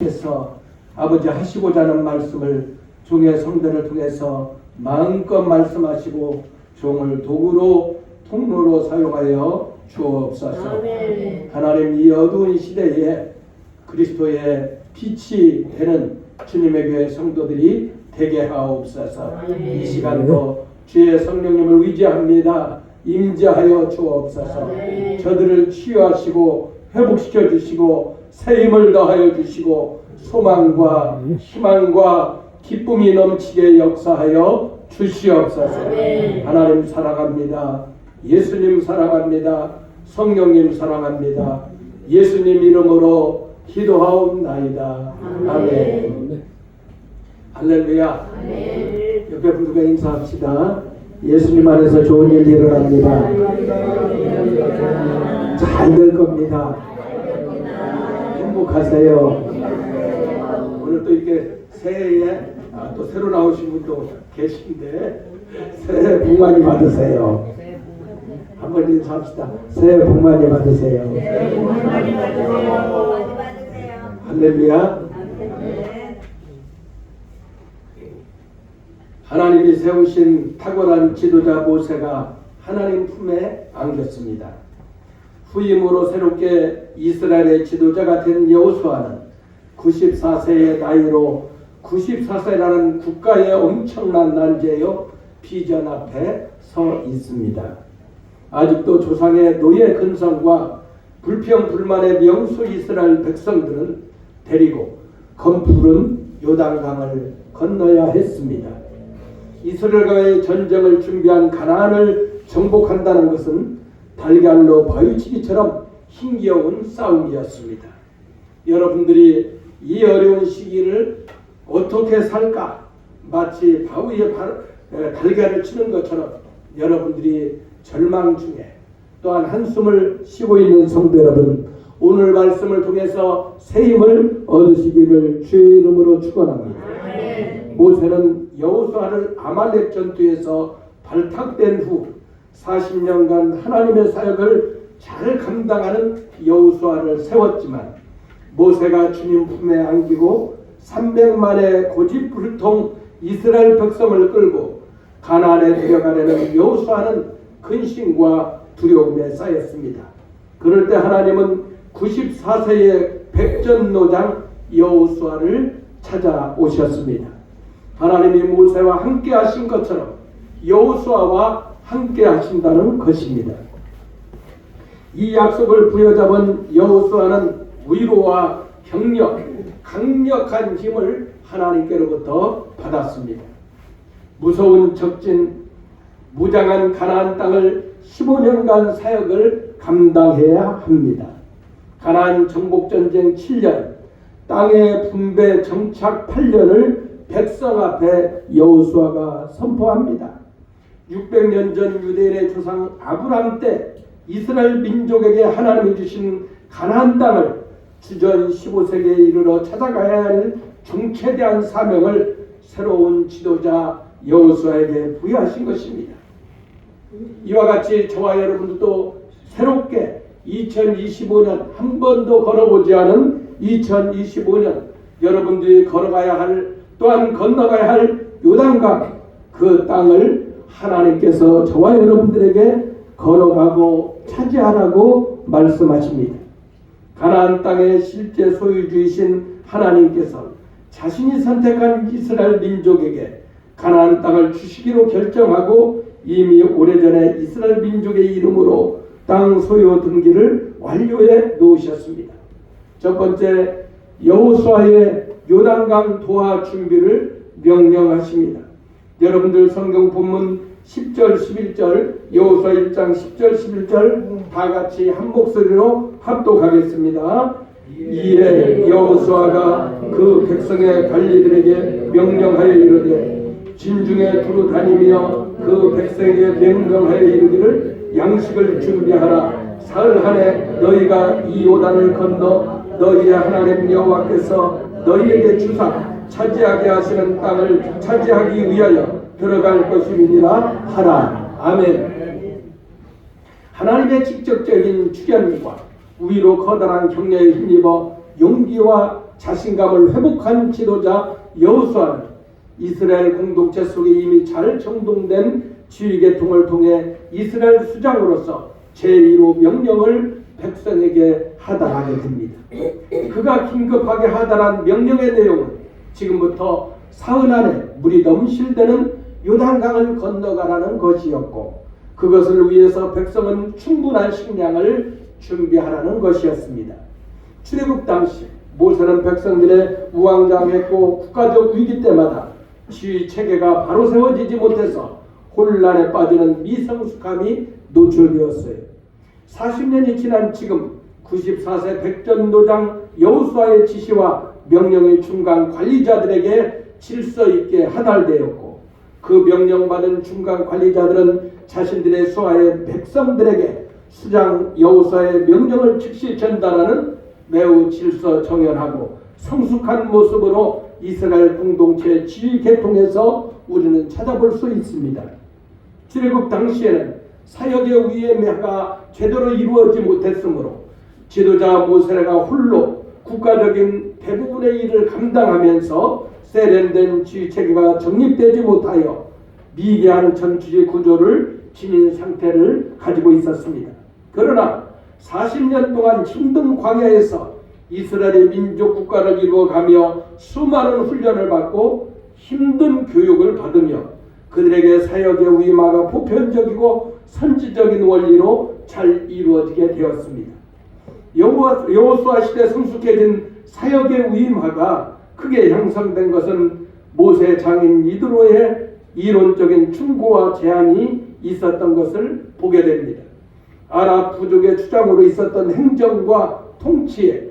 께서 아버지 하시고자 하는 말씀을 종의 성도를 통해서 마음껏 말씀하시고 종을 도구로 통로로 사용하여 주옵소서. 아멘. 하나님, 이 어두운 시대에 그리스도의 빛이 되는 주님의 교회 성도들이 되게 하옵소서. 아멘. 이 시간도 주의 성령님을 의지합니다. 임재하여 주옵소서. 아멘. 저들을 치유하시고 회복시켜 주시고 새 힘을 더하여 주시고 소망과 희망과 기쁨이 넘치게 역사하여 주시옵소서. 아멘. 하나님 사랑합니다. 예수님 사랑합니다. 성령님 사랑합니다. 예수님 이름으로 기도하옵나이다. 아멘. 할렐루야. 아멘. 옆에 분들과 인사합시다. 예수님 안에서 좋은 일 일어납니다. 잘 될 겁니다. 행복하세요. 오늘 또 이렇게 새해에 또 새로 나오신 분도 계신데 새해 복 많이 받으세요. 한번 인사합시다. 새해 복 많이 받으세요. 할렐루야. 하나님이 세우신 탁월한 지도자 모세가 하나님 품에 안겼습니다. 후임으로 새롭게 이스라엘의 지도자가 된 여호수아는 94세의 나이로 94세라는 국가의 엄청난 난제요 비전 앞에 서 있습니다. 아직도 조상의 노예 근성과 불평 불만의 명수 이스라엘 백성들은 데리고 검푸른 요단강을 건너야 했습니다. 이스라엘과의 전쟁을 준비한 가나안을 정복한다는 것은 달걀로 바위치기처럼 힘겨운 싸움이었습니다. 여러분들이 이 어려운 시기를 어떻게 살까? 마치 바위에 달걀을 치는 것처럼 여러분들이 절망 중에 또한 한숨을 쉬고 있는 성도 여러분, 오늘 말씀을 통해서 새 힘을 얻으시기를 주의 이름으로 축원합니다. 모세는 여호수아를 아말렉 전투에서 발탁된 후 40년간 하나님의 사역을 잘 감당하는 여호수아를 세웠지만 모세가 주님 품에 안기고 300만의 고집불통 이스라엘 백성을 끌고 가나안에 들어가려는 여호수아는 근심과 두려움에 쌓였습니다. 그럴 때 하나님은 94세의 백전노장 여호수아를 찾아오셨습니다. 하나님이 모세와 함께 하신 것처럼 여호수아와 함께 하신다는 것입니다. 이 약속을 부여잡은 여호수아는 위로와 격려, 강력한 힘을 하나님께로부터 받았습니다. 무서운 적진, 무장한 가나안 땅을 15년간 사역을 감당해야 합니다. 가나안 정복전쟁 7년, 땅의 분배 정착 8년을 백성 앞에 여호수아가 선포합니다. 600년 전 유대인의 조상 아브람 때 이스라엘 민족에게 하나님이 주신 가나안 땅을 주전 15세기에 이르러 찾아가야 할 중체대한 사명을 새로운 지도자 여호수아에게 부여하신 것입니다. 이와 같이 저와 여러분들도 새롭게 2025년 한 번도 걸어보지 않은 2025년 여러분들이 걸어가야 할 또한 건너가야 할 요단강 그 땅을 하나님께서 저와 여러분들에게 걸어가고 차지하라고 말씀하십니다. 가나안 땅의 실제 소유주이신 하나님께서 자신이 선택한 이스라엘 민족에게 가나안 땅을 주시기로 결정하고 이미 오래전에 이스라엘 민족의 이름으로 땅 소유 등기를 완료해 놓으셨습니다. 첫 번째, 여호수아의 요단강 도하 준비를 명령하십니다. 여러분들 성경 본문 10절 11절 여호수아 1장 10절 11절 다 같이 한 목소리로 합독하겠습니다. 이에 여호수아가 그 백성의 관리들에게 명령하여 이르되 진중에 두루 다니며 그 백성에게 명령하여 이르기를 양식을 준비하라. 사흘 안에 너희가 이 요단을 건너 너희의 하나님 여호와께서 너희에게 주사 차지하게 하시는 땅을 차지하기 위하여 들어갈 것임이니라 하라. 아멘. 하나님의 직접적인 출현과 위로 커다란 격려에 힘입어 용기와 자신감을 회복한 지도자 여호수아는 이스라엘 공동체 속에 이미 잘 정돈된 지휘계통을 통해 이스라엘 수장으로서 제1호 명령을 백성에게 하달하게 됩니다. 그가 긴급하게 하달한 명령의 내용은 지금부터 사흘 안에 물이 넘실대는 요단강을 건너가라는 것이었고, 그것을 위해서 백성은 충분한 식량을 준비하라는 것이었습니다. 출애굽 당시 모세는 백성들의 우왕좌왕했고 국가적 위기 때마다 지휘 체계가 바로 세워지지 못해서 혼란에 빠지는 미성숙함이 노출되었어요. 40년이 지난 지금 94세 백전노장 여호수아의 지시와 명령이 중간 관리자들에게 질서 있게 하달되었고, 그 명령받은 중간 관리자들은 자신들의 수하의 백성들에게 수장 여호수아의 명령을 즉시 전달하는 매우 질서 정연하고 성숙한 모습으로 이스라엘 공동체 지휘 계통에서 우리는 찾아볼 수 있습니다. 출애굽 당시에는 사역의 위임가 제대로 이루어지지 못했으므로 지도자 모세가 홀로 국가적인 대부분의 일을 감당하면서 세련된 지휘체계가 정립되지 못하여 미개한 정치적 구조를 지닌 상태를 가지고 있었습니다. 그러나 40년 동안 힘든 광야에서 이스라엘의 민족 국가를 이루어가며 수많은 훈련을 받고 힘든 교육을 받으며 그들에게 사역의 위임하가 보편적이고 선지적인 원리로 잘 이루어지게 되었습니다. 여호수아 시대 성숙해진 사역의 위임하가 크게 형성된 것은 모세 장인 이드로의 이론적인 충고와 제안이 있었던 것을 보게 됩니다. 아랍 부족의 주장으로 있었던 행정과 통치에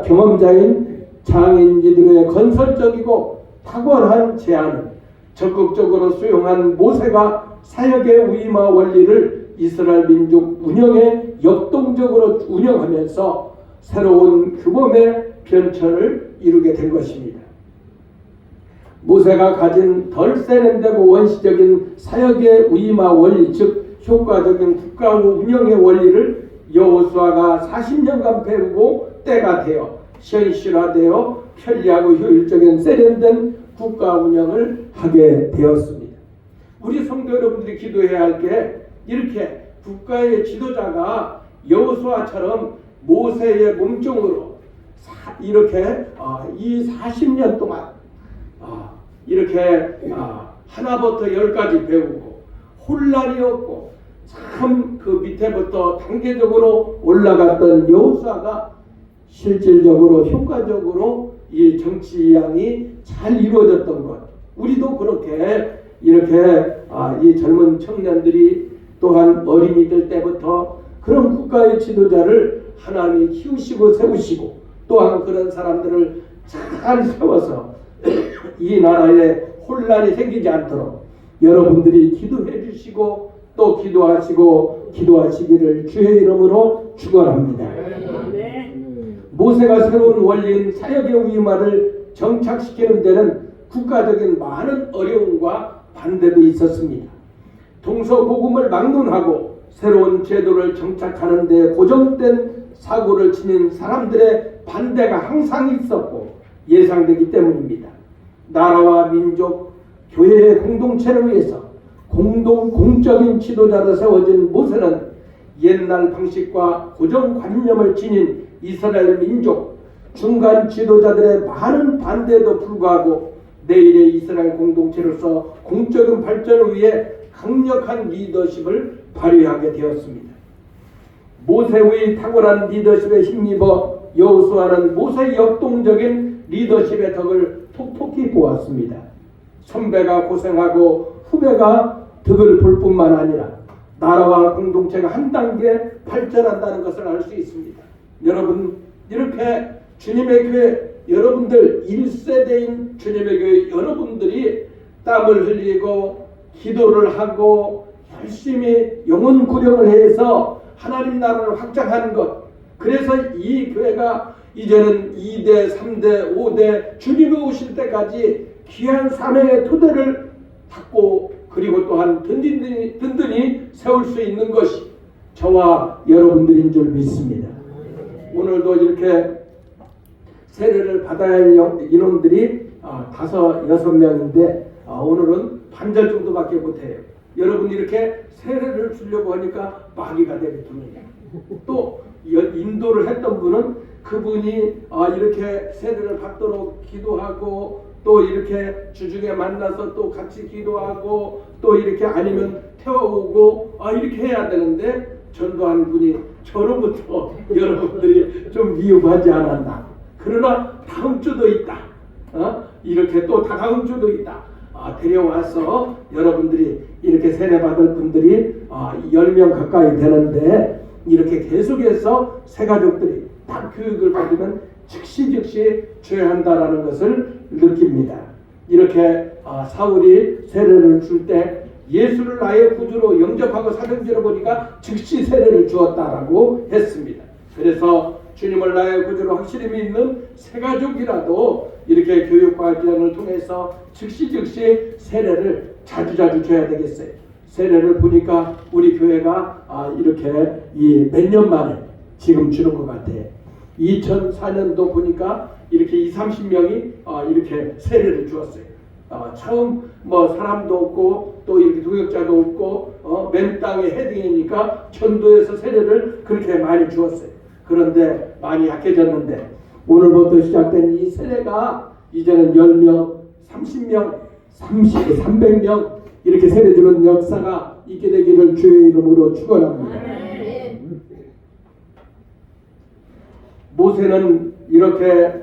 경험자인 장인 이드로의 건설적이고 탁월한 제안을 적극적으로 수용한 모세가 사역의 위임화 원리를 이스라엘 민족 운영에 역동적으로 운영하면서 새로운 규범의 변천을 이루게 된 것입니다. 모세가 가진 덜 세련되고 원시적인 사역의 위임화 원리, 즉 효과적인 국가 운영의 원리를 여호수아가 40년간 배우고 때가 되어 현실화되어 편리하고 효율적인 세련된 국가 운영을 하게 되었습니다. 우리 성도 여러분들이 기도해야 할 게 이렇게 국가의 지도자가 여호수아처럼 모세의 몸종으로 이렇게 이 40년 동안 이렇게 하나부터 열까지 배우고 혼란이 없고 참 그 밑에부터 단계적으로 올라갔던 여호수아가 실질적으로 효과적으로 이 정치양이 잘 이루어졌던 것, 우리도 그렇게 이렇게 이 젊은 청년들이 또한 어린이들 때부터 그런 국가의 지도자를 하나님이 키우시고 세우시고 또한 그런 사람들을 잘 세워서 이 나라에 혼란이 생기지 않도록 여러분들이 기도해 주시고 또 기도하시기를 주의 이름으로 축원합니다. 모세가 세운 원리인 사역의 위임화를 정착시키는 데는 국가적인 많은 어려움과 반대도 있었습니다. 동서고금을 막론하고 새로운 제도를 정착하는 데 고정된 사고를 지닌 사람들의 반대가 항상 있었고 예상되기 때문입니다. 나라와 민족, 교회의 공동체를 위해서 공적인 지도자로 세워진 모세는 옛날 방식과 고정관념을 지닌 이스라엘 민족 중간 지도자들의 많은 반대에도 불구하고 내일의 이스라엘 공동체로서 공적인 발전을 위해 강력한 리더십을 발휘하게 되었습니다. 모세의 탁월한 리더십에 힘입어 여호수아는 모세의 역동적인 리더십의 덕을 톡톡히 보았습니다. 선배가 고생하고 후배가 덕을 볼 뿐만 아니라 나라와 공동체가 한 단계 발전한다는 것을 알 수 있습니다. 여러분, 이렇게 주님의 교회 여러분들 1세대인 주님의 교회 여러분들이 땀을 흘리고 기도를 하고 열심히 영혼 구령을 해서 하나님 나라를 확장하는 것, 그래서 이 교회가 이제는 2대, 3대, 5대 주님이 오실 때까지 귀한 사명의 토대를 닦고 그리고 또한 든든히 세울 수 있는 것이 저와 여러분들인 줄 믿습니다. 오늘도 이렇게 세례를 받아야 할 인원들이 5-6명인데 오늘은 반절 정도밖에 못해요. 여러분 이렇게 세례를 주려고 하니까 마귀가 내비둡니다. 또 인도를 했던 분은 그분이 이렇게 세례를 받도록 기도하고 또 이렇게 주중에 만나서 또 같이 기도하고 또 이렇게 아니면 태워오고 이렇게 해야 되는데 전도한 분이 저로부터 여러분들이 좀 미흡하지 않았나. 그러나 다음 주도 있다. 이렇게 또 다음 주도 있다. 데려와서 여러분들이 이렇게 세례받을 분들이 10명 가까이 되는데 이렇게 계속해서 새가족들이 딱 교육을 받으면 즉시 죄한다라는 것을 느낍니다. 이렇게 사울이 세례를 줄 때 예수를 나의 구주로 영접하고 사경지로 보니까 즉시 세례를 주었다라고 했습니다. 그래서 주님을 나의 구주로 확실히 믿는 새가족이라도 이렇게 교육 과정을 통해서 즉시 세례를 자주 줘야 되겠어요. 세례를 보니까 우리 교회가 이렇게 몇 년 만에 지금 주는 것 같아요. 2004년도 보니까 이렇게 20-30명이 이렇게 세례를 주었어요. 처음 사람도 없고 또 이렇게 동역자도 없고 맨 땅에 헤딩이니까 전도에서 세례를 그렇게 많이 주었어요. 그런데 많이 약해졌는데 오늘부터 시작된 이 세례가 이제는 10명, 30명, 300명 이렇게 세례 주는 역사가 있게 되기를 주의 이름으로 축원합니다. 모세는 이렇게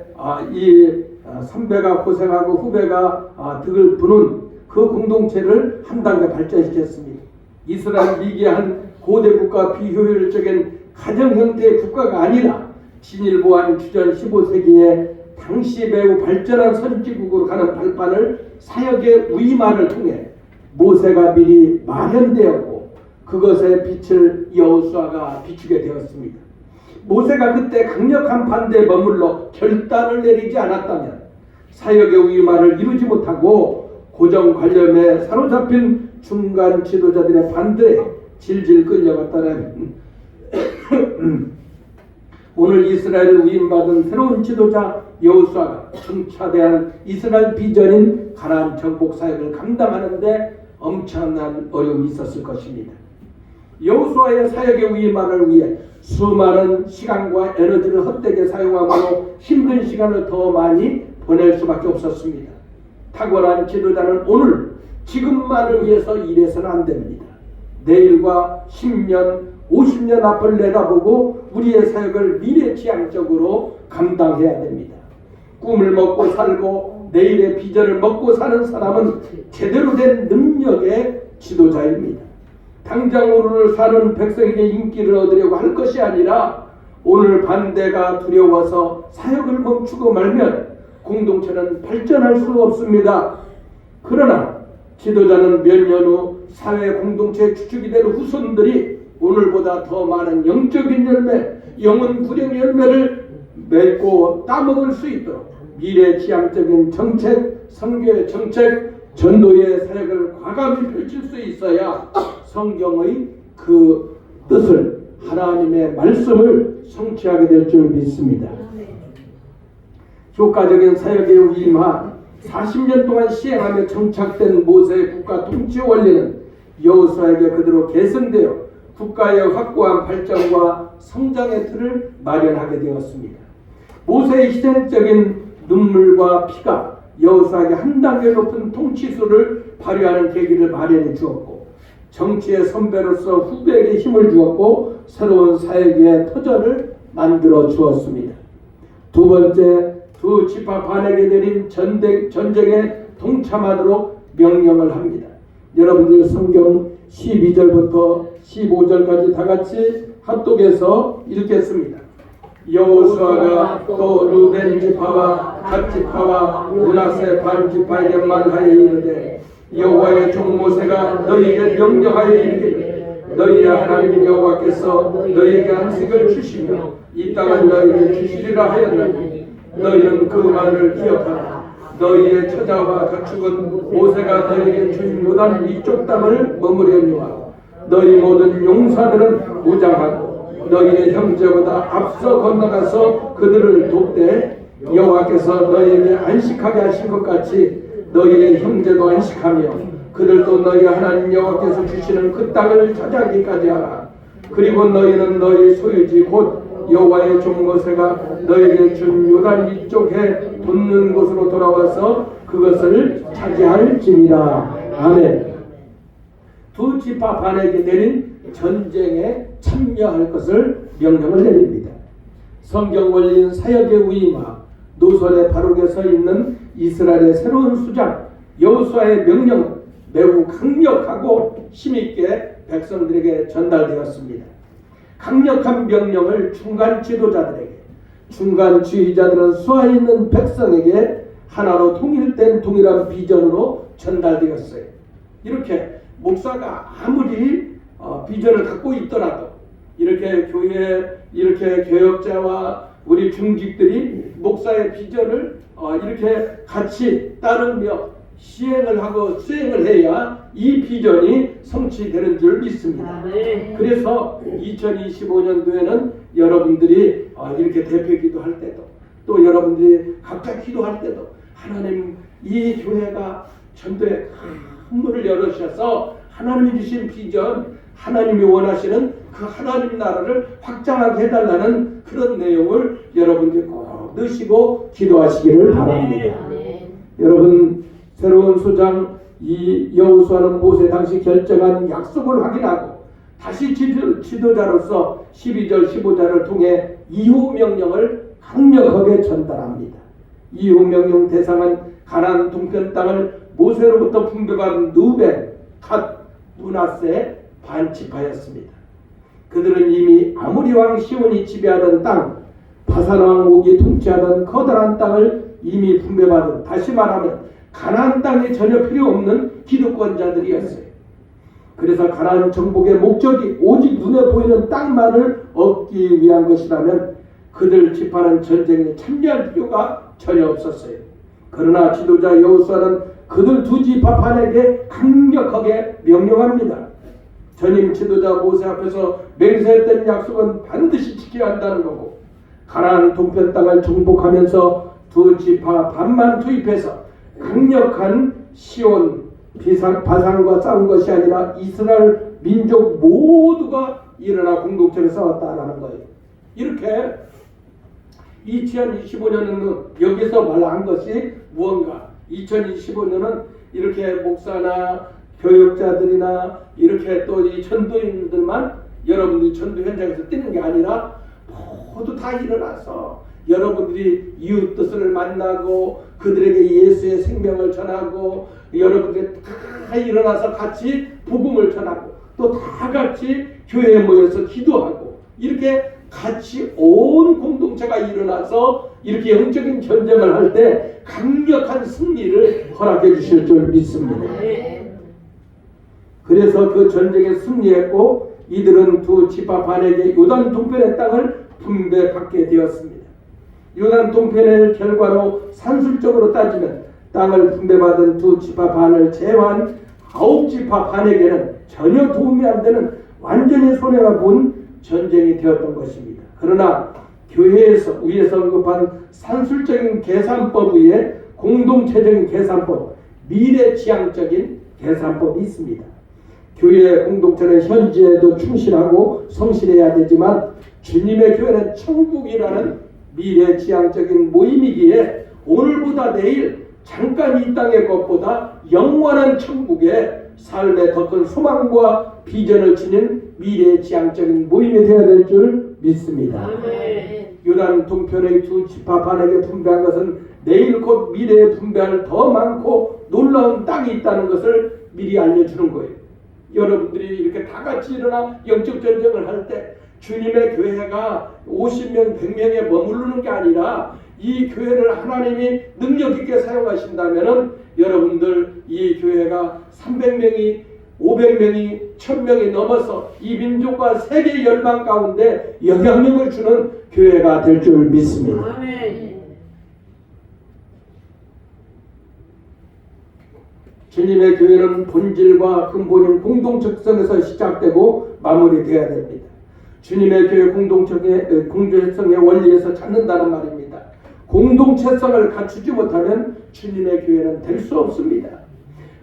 이 선배가 고생하고 후배가 득을 부는 그 공동체를 한 단계 발전시켰습니다. 이스라엘 미개한 고대 국가 비효율적인 가정 형태의 국가가 아니라 진일보한 주전 15세기에 당시 매우 발전한 선진국으로 가는 발판을 사역의 위임화를 통해 모세가 미리 마련되었고 그것의 빛을 여호수아가 비추게 되었습니다. 모세가 그때 강력한 반대에 머물러 결단을 내리지 않았다면 사역의 위임화를 이루지 못하고 고정 관념에 사로잡힌 중간 지도자들의 반대에 질질 끌려갔다면 오늘 이스라엘을 위임받은 새로운 지도자 여호수아가 중차대한 이스라엘 비전인 가나안 정복 사역을 감당하는데 엄청난 어려움이 있었을 것입니다. 여호수아의 사역의 위임화를 위해 수많은 시간과 에너지를 헛되게 사용함으로 힘든 시간을 더 많이 보낼 수밖에 없었습니다. 탁월한 지도자는 오늘 지금만을 위해서 일해서는 안 됩니다. 내일과 10년, 50년 앞을 내다보고 우리의 사역을 미래지향적으로 감당해야 됩니다. 꿈을 먹고 살고 내일의 비전을 먹고 사는 사람은 제대로 된 능력의 지도자입니다. 당장 오늘을 사는 백성에게 인기를 얻으려고 할 것이 아니라 오늘 반대가 두려워서 사역을 멈추고 말면 공동체는 발전할 수 없습니다. 그러나 지도자는 몇 년 후 사회 공동체의 주축이 될 후손들이 오늘보다 더 많은 영적인 열매, 영혼 구령 열매를 맺고 따먹을 수 있도록 미래지향적인 정책, 선교의 정책, 전도의 사역을 과감히 펼칠 수 있어야 성경의 그 뜻을 하나님의 말씀을 성취하게 될 줄 믿습니다. 효과적인 사역의 위임화 40년 동안 시행하며 정착된 모세의 국가 통치 원리는 여호수아에게 그대로 계승되어 국가의 확고한 발전과 성장의 틀을 마련하게 되었습니다. 모세의 희생적인 눈물과 피가 여호수아에게 한 단계 높은 통치수를 발휘하는 계기를 마련해 주었고 정치의 선배로서 후배에게 힘을 주었고 새로운 사역의 터전을 만들어 주었습니다. 두 번째, 두 지파 반에게 내린 전쟁에 동참하도록 명령을 합니다. 여러분들 성경 12절부터 15절까지 다 같이 합독해서 읽겠습니다. 여호수아가 또 루벤 지파와 갓 지파와 므낫세 반 지파에게 말하여 이르되 여호와의 종 모세가 너희에게 명령하여 이르기를 너희의 하나님 여호와께서 너희에게 안식을 주시며 이 땅을 너희에게 주시리라 하였느니 너희는 그 말을 기억하라. 너희의 처자와 가축은 모세가 너희에게 준 요단 이쪽 땅을 머무려니와 너희 모든 용사들은 무장하고 너희의 형제보다 앞서 건너가서 그들을 돕되 여호와께서 너희에게 안식하게 하신 것 같이 너희의 형제도 안식하며 그들도 너희 하나님 여호와께서 주시는 그 땅을 차지하기까지 하라. 그리고 너희는 너희 소유지 곧 여호와의 종모세가 너희에게 준 요단 이쪽에 돋는 곳으로 돌아와서 그것을 차지할지니라. 아멘. 두 지파 반에게 내린 전쟁에 참여할 것을 명령을 내립니다. 성경 원리인 사역의 위임하 노선에 바르게 서 있는 이스라엘의 새로운 수장 여호수아의 명령은 매우 강력하고 힘있게 백성들에게 전달되었습니다. 강력한 명령을 중간 지도자들에게, 중간 지휘자들은 수하 있는 백성에게 하나로 통일된 동일한 비전으로 전달되었어요. 이렇게 목사가 아무리 비전을 갖고 있더라도 이렇게 교회, 이렇게 교역자와 우리 중직들이 목사의 비전을 이렇게 같이 따르며 시행을 하고 수행을 해야 이 비전이 성취되는 줄 믿습니다. 그래서 2025년도에는 여러분들이 이렇게 대표 기도할 때도 또 여러분들이 각자 기도할 때도 하나님 이 교회가 전도에 큰 문을 열어주셔서 하나님이 주신 비전, 하나님이 원하시는 그 하나님 나라를 확장하게 해달라는 그런 내용을 여러분들이 꼭 넣으시고 기도하시기를 바랍니다. 여러분 새로운 수장 이 여호수아는 모세 당시 결정한 약속을 확인하고 다시 지도자로서 12절 15절을 통해 이후 명령을 강력하게 전달합니다. 이후 명령 대상은 가나안 동편 땅을 모세로부터 분배받은 누벤, 갓, 므낫세 반지파였습니다. 그들은 이미 아모리 왕 시온이 지배하던 땅, 바산 왕 옥이 통치하던 커다란 땅을 이미 분배받은, 다시 말하면 가나안 땅에 전혀 필요 없는 기득권자들이었어요. 그래서 가나안 정복의 목적이 오직 눈에 보이는 땅만을 얻기 위한 것이라면 그들 지파는 전쟁에 참여할 필요가 전혀 없었어요. 그러나 지도자 여호수아는 그들 두 지파 반에게 강력하게 명령합니다. 전임 지도자 모세 앞에서 맹세했던 약속은 반드시 지켜야 한다는 거고, 가나안 동편 땅을 정복하면서 두 지파 반만 투입해서 강력한 시온 바산과 싸운 것이 아니라 이스라엘 민족 모두가 일어나 공동체를 싸웠다라는 거예요. 이렇게 2025년은 여기서 말한 것이 무언가, 2025년은 이렇게 목사나 교역자들이나 이렇게 또 이 전도인들만 여러분들이 전도 현장에서 뛰는 게 아니라 모두 다 일어나서 여러분들이 이웃 뜻을 만나고 그들에게 예수의 생명을 전하고 여러분들이 다 일어나서 같이 복음을 전하고 또 다 같이 교회에 모여서 기도하고 이렇게 같이 온 공동체가 일어나서 이렇게 영적인 전쟁을 할 때 강력한 승리를 허락해 주실 줄 믿습니다. 그래서 그 전쟁에 승리했고 이들은 두 지파 반에게 요단 동편의 땅을 분배받게 되었습니다. 요단 동편의 결과로 산술적으로 따지면 땅을 분배받은 두 지파 반을 제외한 9지파 반에게는 전혀 도움이 안 되는 완전히 손해가 본 전쟁이 되었던 것입니다. 그러나 교회에서 위에서 언급한 산술적인 계산법 위에 공동체적인 계산법, 미래지향적인 계산법이 있습니다. 교회 공동체는 현재에도 충실하고 성실해야 되지만 주님의 교회는 천국이라는 미래지향적인 모임이기에 오늘보다 내일 잠깐 이 땅의 것보다 영원한 천국의 삶의 더 큰 소망과 비전을 지닌 미래지향적인 모임이 되어야 될 줄 믿습니다. 요단 동편의 두 지파 반에게 분배한 것은 내일 곧 미래에 분배할 더 많고 놀라운 땅이 있다는 것을 미리 알려주는 거예요. 여러분들이 이렇게 다 같이 일어나 영적 전쟁을 할 때 주님의 교회가 50명, 100명에 머무르는 게 아니라 이 교회를 하나님이 능력 있게 사용하신다면은 여러분들 이 교회가 300명이 500명이 1000명이 넘어서 이 민족과 세계 열방 가운데 영향력을 주는 교회가 될 줄 믿습니다. 아멘. 주님의 교회는 본질과 근본인 공동체성에서 시작되고 마무리되어야 됩니다. 주님의 교회 공동체성의 원리에서 찾는다는 말입니다. 공동체성을 갖추지 못하면 주님의 교회는 될 수 없습니다.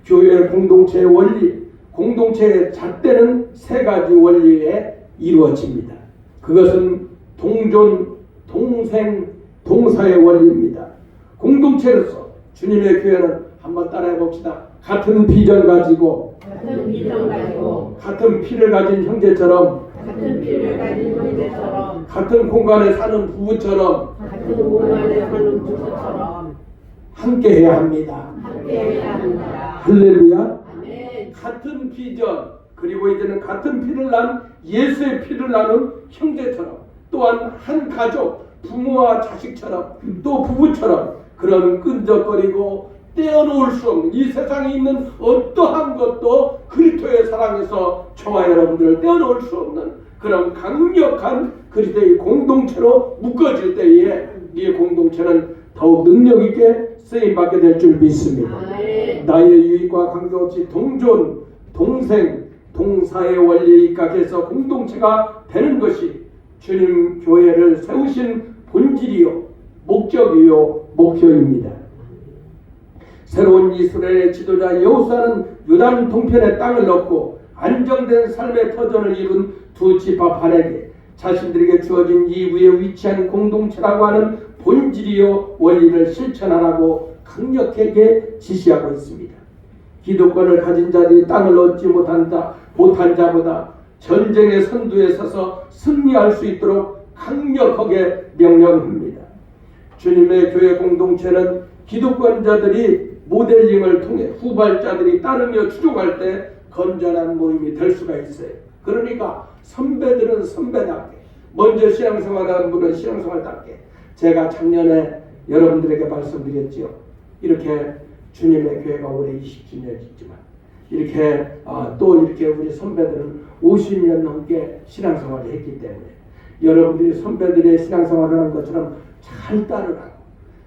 교회의 공동체의 원리, 공동체의 잣대는 세 가지 원리에 이루어집니다. 그것은 동존, 동생, 동사의 원리입니다. 공동체로서 주님의 교회는 한번 따라해 봅시다. 같은 비전 가지고 같은 피를 가진 형제처럼 같은 공간에 사는 부부처럼 함께 해야 합니다. 할렐루야. 같은 비전, 그리고 이제는 같은 피를 난 예수의 피를 나눈 형제처럼, 또한 한 가족, 부모와 자식처럼, 또 부부처럼 그런 끈적거리고 떼어놓을 수 없는, 이 세상에 있는 어떠한 것도 그리스도의 사랑에서 저와 여러분들을 떼어놓을 수 없는 그런 강력한 그리스도의 공동체로 묶어질 때에 이 공동체는 더욱 능력있게 쓰임받게 될 줄 믿습니다. 나의 유익과 관계없이 동존, 동생, 동사의 원리에 입각해서 공동체가 되는 것이 주님 교회를 세우신 본질이요, 목적이요, 목표입니다. 새로운 이스라엘의 지도자 여호수아는 요단 동편의 땅을 얻고 안정된 삶의 터전을 이룬 두 지파 반에게 자신들에게 주어진 이후에 위치한 공동체라고 하는 본질이요 원리를 실천하라고 강력하게 지시하고 있습니다. 기득권을 가진 자들이 땅을 얻지 못한 자보다 전쟁의 선두에 서서 승리할 수 있도록 강력하게 명령합니다. 주님의 교회 공동체는 기득권자들이 모델링을 통해 후발자들이 따르며 추종할 때 건전한 모임이 될 수가 있어요. 그러니까 선배들은 선배답게, 먼저 신앙생활하는 분은 신앙생활답게. 제가 작년에 여러분들에게 말씀드렸지요. 이렇게 주님의 교회가 올해 20주년이지만 이렇게 또 이렇게 우리 선배들은 50년 넘게 신앙생활을 했기 때문에 여러분들이 선배들의 신앙생활을 하는 것처럼 잘 따르라고,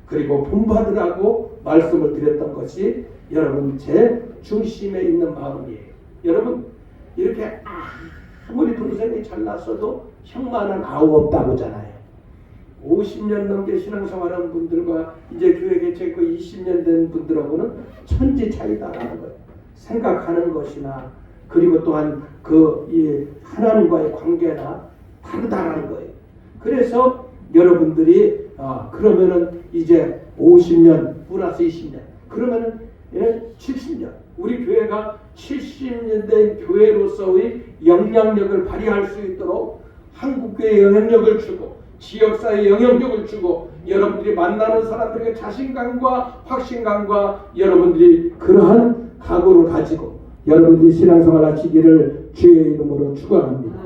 그리고 본받으라고 말씀을 드렸던 것이 여러분 제 중심에 있는 마음이에요. 여러분 이렇게 아무리 동생이 잘났어도 형만은 아우 없다고잖아요. 50년 넘게 신앙생활하는 분들과 이제 교회 개척했고 20년 된 분들하고는 천지 차이다라는 거예요. 생각하는 것이나 그리고 또한 이 하나님과의 관계나 다르다라는 거예요. 그래서 여러분들이 그러면은 이제 50년 플러스 20년 그러면은 70년 우리 교회가 70년 된 교회로서의 영향력을 발휘할 수 있도록 한국교회에 영향력을 주고 지역사회에 영향력을 주고 여러분들이 만나는 사람들에게 자신감과 확신감과 여러분들이 그러한 각오를 가지고 여러분들이 신앙생활 하시기를 주의 이름으로 축원합니다.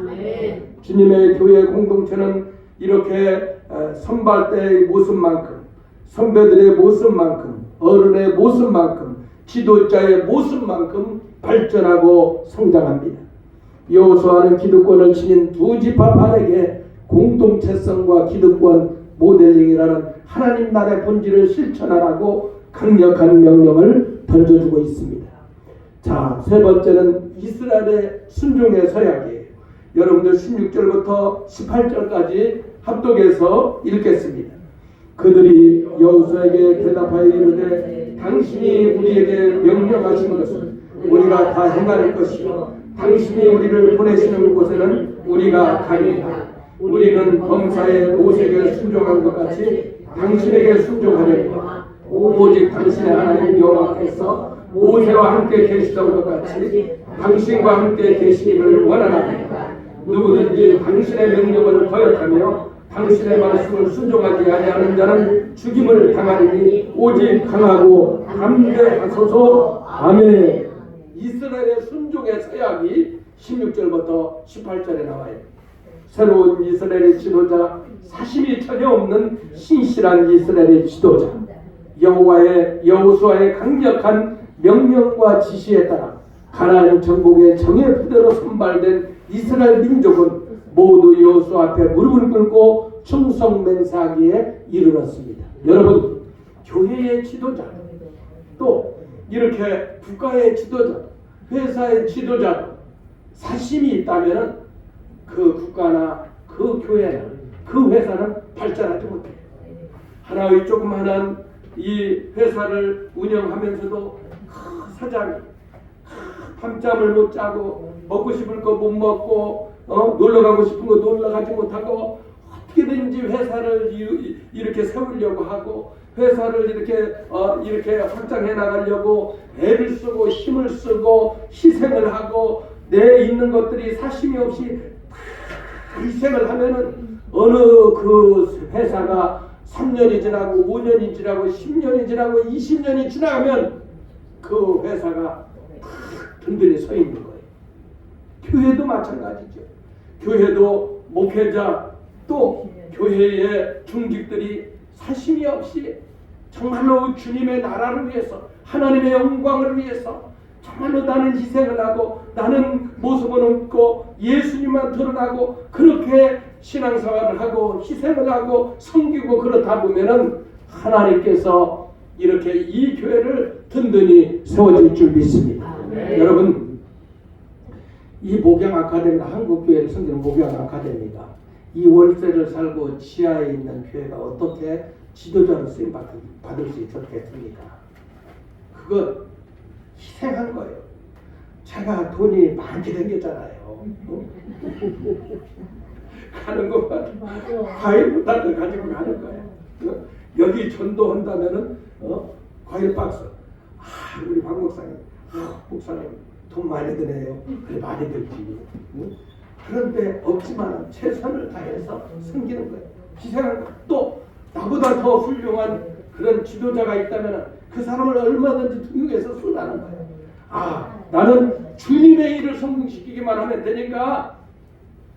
주님의 교회 공동체는 이렇게 선발대의 모습만큼, 선배들의 모습만큼, 어른의 모습만큼, 지도자의 모습만큼 발전하고 성장합니다. 여호수아는 기득권을 지닌 두 지파 반에게 공동체성과 기득권 모델링이라는 하나님 나라의 본질을 실천하라고 강력한 명령을 던져주고 있습니다. 자, 세 번째는 이스라엘의 순종의 서약이에요. 여러분들 16절부터 18절까지 합독해서 읽겠습니다. 그들이 여호수아에게 대답하여 이르되 당신이 우리에게 명령하신 것은 우리가 다 행할 것이요 당신이 우리를 보내시는 곳에는 우리가 가리이다. 우리는 범사의 모세에게 순종한 것 같이 당신에게 순종하려니와 오직 당신의 하나님 여호와께서 모세와 함께 계시던 것 같이 당신과 함께 계시기를 원하나이다. 누구든지 당신의 명령을 거역하며 당신의 말씀을 순종하지 아니하는 자는 죽임을 당하리니 오직 강하고 담대하소서. 아멘. 이스라엘의 순종의 서약이 16절부터 18절에 나와요. 새로운 이스라엘의 지도자, 사심이 전혀 없는 신실한 이스라엘의 지도자, 여호수아의 강력한 명령과 지시에 따라 가나안 정복의 정예 부대로 선발된 이스라엘 민족은 모두 여호수아 앞에 무릎을 꿇고 충성맹세하기에 이르렀습니다. 여러분, 교회의 지도자, 또 이렇게 국가의 지도자, 회사의 지도자, 사심이 있다면 그 국가나 그 교회나 그 회사는 발전하지 못해요. 하나의 조그만한 이 회사를 운영하면서도 사장이 밤잠을 못 자고 먹고 싶을 거 못 먹고 놀러 가고 싶은 거 놀러 가지 못하고 어떻게든지 회사를 이렇게 세우려고 하고 회사를 이렇게 확장해 나가려고 애를 쓰고 힘을 쓰고 희생을 하고 내 있는 것들이 사심이 없이 다 희생을 하면은 어느 그 회사가 3년이 지나고 5년이 지나고 10년이 지나고 20년이 지나가면 그 회사가 든든히 서 있는 거예요. 교회도 마찬가지죠. 교회도 목회자 또 교회의 중직들이 사심이 없이 정말로 주님의 나라를 위해서 하나님의 영광을 위해서 정말로 나는 희생을 하고 나는 모습은 없고 예수님만 드러나고 그렇게 신앙생활을 하고 희생을 하고 섬기고 그렇다 보면은 하나님께서 이렇게 이 교회를 든든히 세워질 줄 믿습니다. 여러분 이 목양 아카데미가 한국교회를 섬기는 목양 아카데미가 이 월세를 살고 지하에 있는 교회가 어떻게 지도자로 쓰임 받을 수 있었겠습니까? 그건 희생한 거예요. 제가 돈이 많게 생겼잖아요. 가는 것만 과일보다도 가지고 가는 거예요. 여기 전도한다면은 과일 박스. 우리 박 목사님, 목사님 돈 많이 드네요. 그래 많이 들지. 그런데 없지만 최선을 다해서 섬기는 거예요. 희생한 거. 또 나보다 더 훌륭한 그런 지도자가 있다면 그 사람을 얼마든지 등용해서 쓰라는 거예요. 나는 주님의 일을 성공시키기만 하면 되니까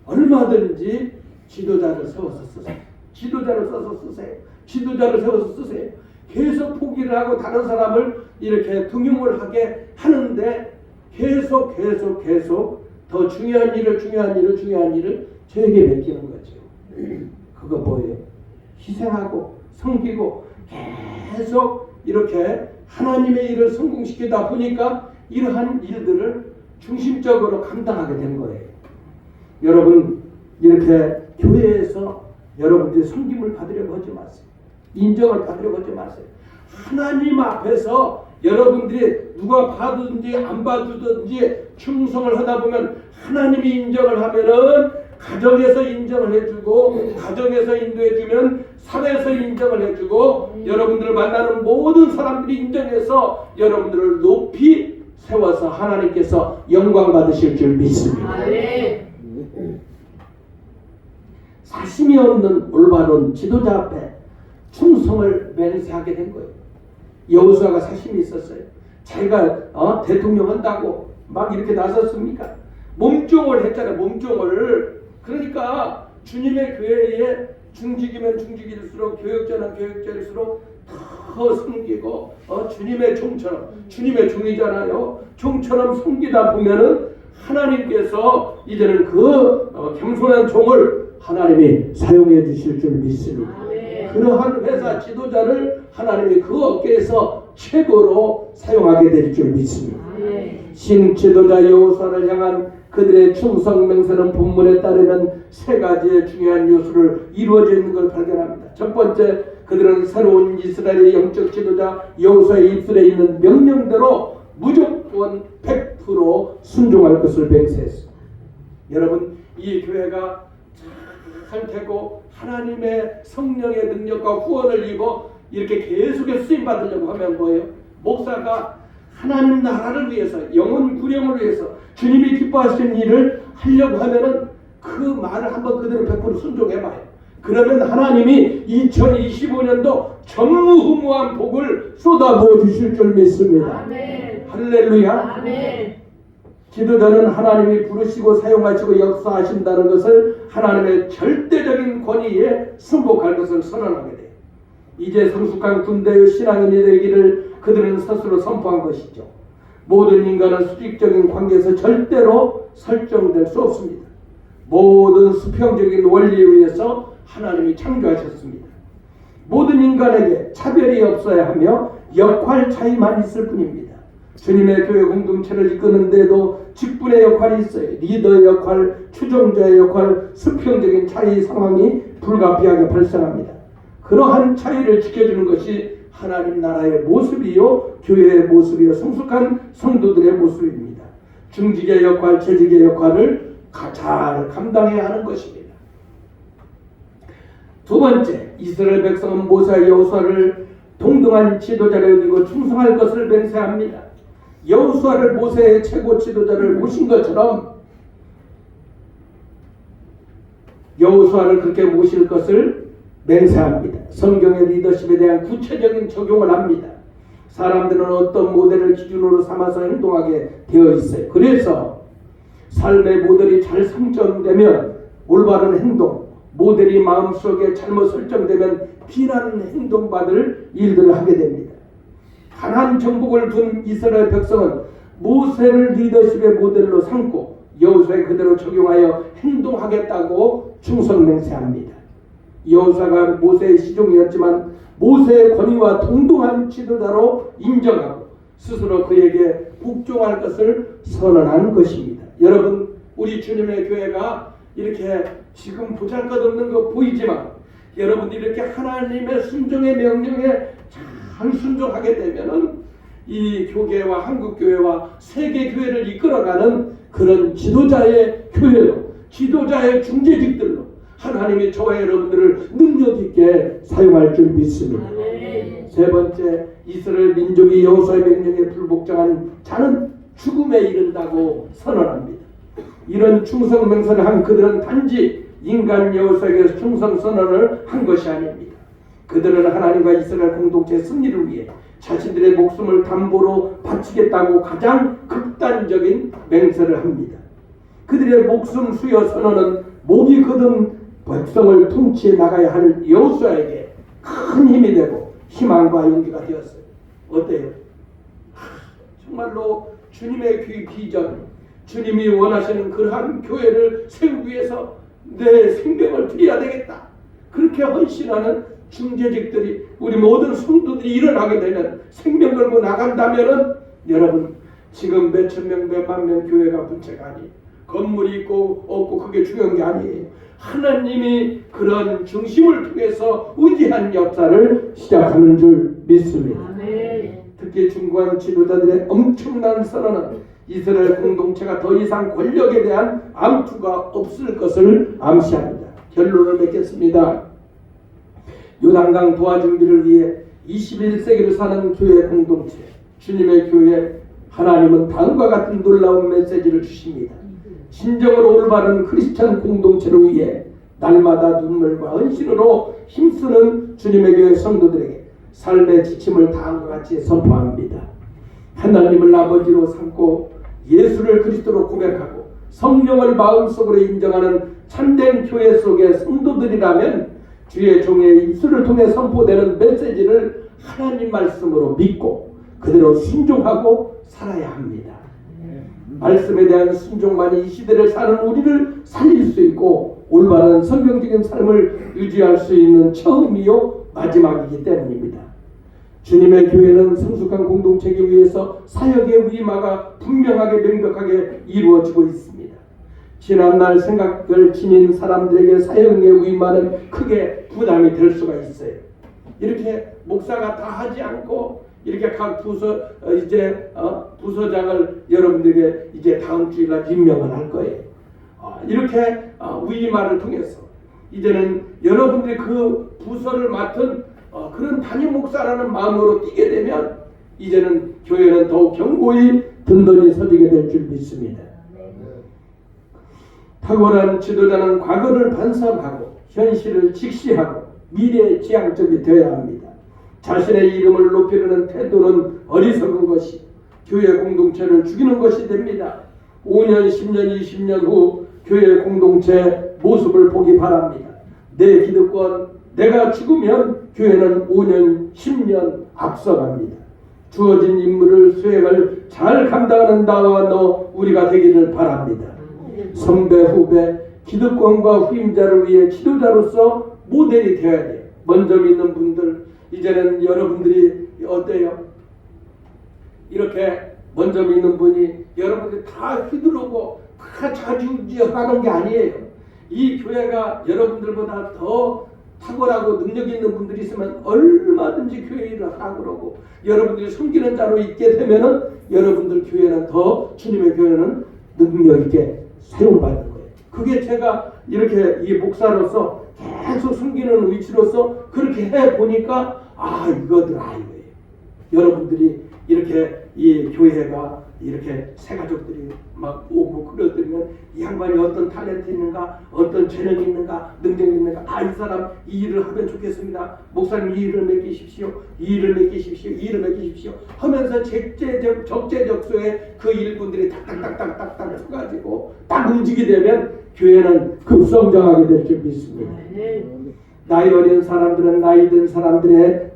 얼마든지 지도자를 세워서 쓰세요. 지도자를 써서 쓰세요. 지도자를 세워서 쓰세요. 계속 포기를 하고 다른 사람을 이렇게 등용을 하게 하는데 계속 더 중요한 일을 저에게 맡기는 거죠. 그거 뭐예요? 희생하고 섬기고 계속 이렇게 하나님의 일을 성공시키다 보니까 이러한 일들을 중심적으로 감당하게 된 거예요. 여러분 이렇게 교회에서 여러분들이 섬김을 받으려고 하지 마세요. 인정을 받으려고 하지 마세요. 하나님 앞에서 여러분들이 누가 봐주든지 안 봐주든지 충성을 하다 보면 하나님이 인정을 하면은 가정에서 인정을 해주고 가정에서 인도해주면 사회에서 인정을 해주고 여러분들을 만나는 모든 사람들이 인정해서 여러분들을 높이 세워서 하나님께서 영광 받으실 줄 믿습니다. 사심이 없는 올바른 지도자 앞에 충성을 맹세하게 된 거예요. 여호수아가 사심이 있었어요. 자기가 대통령 한다고 막 이렇게 나섰습니까? 몸종을 했잖아요. 몸종을. 그러니까 주님의 교회에 중직이면 중직일수록 교역자는 교역자일수록 더 섬기고 주님의 종처럼 주님의 종이잖아요. 종처럼 섬기다 보면은 하나님께서 이제는 그 겸손한 종을 하나님이 사용해 주실 줄 믿습니다. 그러한 회사 지도자를 하나님이 그 업계에서 최고로 사용하게 될 줄 믿습니다. 신지도자 여호수아를 향한 그들의 충성 맹세는 본문에 따르면 세 가지의 중요한 요소를 이루어져 있는 걸 발견합니다. 첫 번째, 그들은 새로운 이스라엘의 영적 지도자 여호수아의 입술에 있는 명령대로 무조건 100% 순종할 것을 맹세했습니다. 여러분, 이 교회가 잘 되고 하나님의 성령의 능력과 후원을 입어 이렇게 계속해서 쓰임 받으려고 하면 뭐예요? 목사가 하나님 나라를 위해서 영혼 구령을 위해서 주님이 기뻐하시는 일을 하려고 하면은 그 말을 한번 그대로 100% 순종해봐요. 그러면 하나님이 2025년도 전무후무한 복을 쏟아부어 주실 줄 믿습니다. 아멘. 할렐루야. 아멘. 지도자는 하나님이 부르시고 사용하시고 역사하신다는 것을 하나님의 절대적인 권위에 승복할 것을 선언하게 돼요. 이제 성숙한 군대의 신앙인이 되기를 그들은 스스로 선포한 것이죠. 모든 인간은 수직적인 관계에서 절대로 설정될 수 없습니다. 모든 수평적인 원리에 의해서 하나님이 창조하셨습니다. 모든 인간에게 차별이 없어야 하며 역할 차이만 있을 뿐입니다. 주님의 교회 공동체를 이끄는 데도 직분의 역할이 있어요. 리더의 역할, 추종자의 역할, 수평적인 차이 상황이 불가피하게 발생합니다. 그러한 차이를 지켜주는 것이 하나님 나라의 모습이요 교회의 모습이요 성숙한 성도들의 모습입니다. 중직의 역할, 재직의 역할을 잘 감당해야 하는 것입니다. 두 번째, 이스라엘 백성은 모세와 여호수아를 동등한 지도자로 여기고 충성할 것을 맹세합니다. 여호수아를 모세의 최고 지도자를 모신 것처럼 여호수아를 그렇게 모실 것을 맹세합니다. 성경의 리더십에 대한 구체적인 적용을 합니다. 사람들은 어떤 모델을 기준으로 삼아서 행동하게 되어 있어요. 그래서 삶의 모델이 잘 성정되면 올바른 행동, 모델이 마음속에 잘못 설정되면 비난 행동받을 일들을 하게 됩니다. 강한 정복을 둔 이스라엘 백성은 모세를 리더십의 모델로 삼고 여호수아에 그대로 적용하여 행동하겠다고 충성맹세합니다. 여호수아가 모세의 시종이었지만 모세의 권위와 동등한 지도자로 인정하고 스스로 그에게 복종할 것을 선언한 것입니다. 여러분, 우리 주님의 교회가 이렇게 지금 보잘것없는 거 보이지만 여러분들이 이렇게 하나님의 순종의 명령에 잘 순종하게 되면은 이 교계와 한국교회와 세계교회를 이끌어가는 그런 지도자의 교회로, 지도자의 중재직들로 하나님이 저와 여러분들을 능력 있게 사용할 줄 믿습니다. 세 번째, 이스라엘 민족이 여호수아의 명령에 불복종한 자는 죽음에 이른다고 선언합니다. 이런 충성 맹세를 한 그들은 단지 인간 여호수아에게 충성 선언을 한 것이 아닙니다. 그들은 하나님과 이스라엘 공동체 승리를 위해 자신들의 목숨을 담보로 바치겠다고 가장 극단적인 맹세를 합니다. 그들의 목숨 수여 선언은 목이 거둔 백성을 통치해 나가야 할 여호수아에게 큰 힘이 되고 희망과 용기가 되었어요. 어때요? 정말로 주님의 비전, 주님이 원하시는 그러한 교회를 세우기 위해서 내 생명을 드려야 되겠다. 그렇게 헌신하는 중재직들이, 우리 모든 성도들이 일어나게 되면, 생명 걸고 나간다면은 여러분, 지금 몇천 명, 몇만 명 교회가 문제가 아니에요. 건물이 있고 없고 그게 중요한 게 아니에요. 하나님이 그런 중심을 통해서 위대한 역사를 시작하는 줄 믿습니다. 특히 중고한 지도자들의 엄청난 선언은 이스라엘 공동체가 더 이상 권력에 대한 암투가 없을 것을 암시합니다. 결론을 맺겠습니다. 요단강 도화 준비를 위해 21세기를 사는 교회 공동체, 주님의 교회, 하나님은 다음과 같은 놀라운 메시지를 주십니다. 진정으로 올바른 크리스찬 공동체를 위해 날마다 눈물과 헌신으로 힘쓰는 주님의 교회 성도들에게 삶의 지침을 다음과 같이 선포합니다. 하나님을 아버지로 삼고 예수를 그리스도로 고백하고 성령을 마음속으로 인정하는 참된 교회 속의 성도들이라면 주의 종의 입술을 통해 선포되는 메시지를 하나님 말씀으로 믿고 그대로 순종하고 살아야 합니다. 말씀에 대한 순종만이 이 시대를 사는 우리를 살릴 수 있고 올바른 성경적인 삶을 유지할 수 있는 처음이요 마지막이기 때문입니다. 주님의 교회는 성숙한 공동체이기 위해서 사역의 위마가 분명하게 명백하게 이루어지고 있습니다. 지난날 생각을 지닌 사람들에게 사역의 위마는 크게 부담이 될 수가 있어요. 이렇게 목사가 다 하지 않고 이렇게 각 부서 부서장을 여러분들에게 이제 다음 주일날 임명을 할 거예요. 이렇게 위마를 통해서 이제는 여러분들이 그 부서를 맡은 그런 담임 목사라는 마음으로 뛰게 되면 이제는 교회는 더욱 견고히 든든히 서지게 될 줄 믿습니다. 탁월한 지도자는 과거를 반성하고 현실을 직시하고 미래지향적이 되어야 합니다. 자신의 이름을 높이려는 태도는 어리석은 것이 교회 공동체를 죽이는 것이 됩니다. 5년, 10년, 20년 후 교회 공동체 모습을 보기 바랍니다. 내 기득권, 내가 죽으면 교회는 5년, 10년 앞서갑니다. 주어진 임무를 수행을 잘 감당하는 나와 너 우리가 되기를 바랍니다. 선배, 후배, 기득권과 후임자를 위해 지도자로서 모델이 되어야 돼요. 먼저 믿는 분들, 이제는 여러분들이 어때요? 이렇게 먼저 믿는 분이 여러분들이 다 휘두르고 다 좌지우지하는 게 아니에요. 이 교회가 여러분들보다 더 탁월하고 능력 있는 분들이 있으면 얼마든지 교회 일을 하라고 그러고, 여러분들이 섬기는 자로 있게 되면은 여러분들 교회는 더, 주님의 교회는 능력 있게 사용받는 거예요. 그게 제가 이렇게 이 목사로서 계속 섬기는 위치로서 그렇게 해 보니까 이거들 이거예요. 여러분들이 이렇게 이 교회가 이렇게 새 가족들이 막 오고 그러더면 이 양반이 어떤 탤런트 있는가, 어떤 재능이 있는가, 능력이 있는가, 이 사람 이 일을 하면 좋겠습니다. 목사님 이 일을 맡기십시오. 이 일을 맡기십시오. 이 일을 맡기십시오. 하면서 적재적소에 그 일꾼들이 딱딱딱딱딱 쳐가지고 딱 움직이게 되면 교회는 급성장하게 될 줄 믿습니다. 나이 어린 사람들은 나이 든 사람들의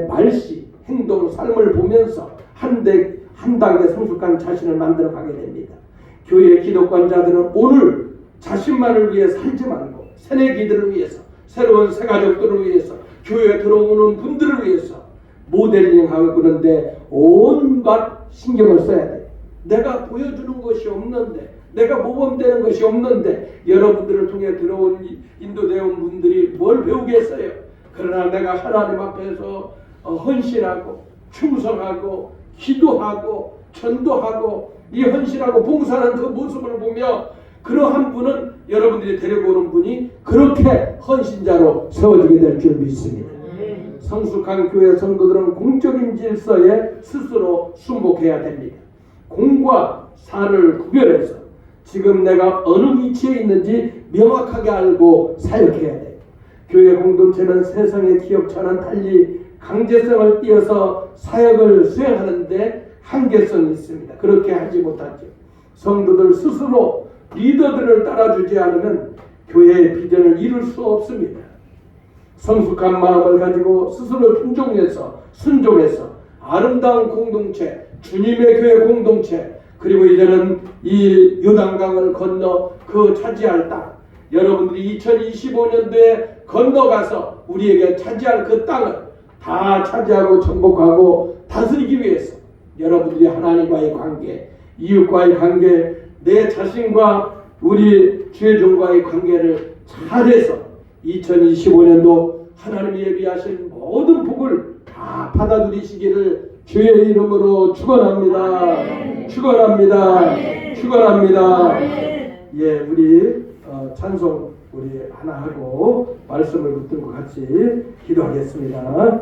말씨, 행동, 삶을 보면서 한 단계 성숙한 자신을 만들어 가게 됩니다. 교회 기독관자들은 오늘 자신만을 위해 살지 말고 새내기들을 위해서, 새로운 새가족들을 위해서, 교회에 들어오는 분들을 위해서 모델링하고 그런데 온갖 신경을 써야 돼요. 내가 보여주는 것이 없는데, 내가 모범되는 것이 없는데 여러분들을 통해 들어온 인도되온 분들이 뭘 배우겠어요? 그러나 내가 하나님 앞에서 헌신하고 충성하고 기도하고 전도하고 이 헌신하고 봉사하는 그 모습을 보며 그러한 분은, 여러분들이 데리고 오는 분이 그렇게 헌신자로 세워지게 될 줄 믿습니다. 성숙한 교회 성도들은 공적인 질서에 스스로 순복해야 됩니다. 공과 사를 구별해서 지금 내가 어느 위치에 있는지 명확하게 알고 사역해야 돼요. 교회 공동체는 세상의 기업처럼 달리 강제성을 띄어서 사역을 수행하는데 한계성이 있습니다. 그렇게 하지 못하죠. 성도들 스스로 리더들을 따라주지 않으면 교회의 비전을 이룰 수 없습니다. 성숙한 마음을 가지고 스스로 순종해서 아름다운 공동체, 주님의 교회 공동체, 그리고 이제는 이 요단강을 건너 그 차지할 땅, 여러분들이 2025년도에 건너가서 우리에게 차지할 그 땅을 다 차지하고 정복하고 다스리기 위해서 여러분들이 하나님과의 관계, 이웃과의 관계, 내 자신과 우리 주의 종과의 관계를 잘해서 2025년도 하나님이 예비하신 모든 복을 다 받아 누리시기를 주의 이름으로 축원합니다. 축원합니다. 축원합니다. 예, 우리 찬송 우리 하나 하고 말씀을 붙들고 같이 기도하겠습니다.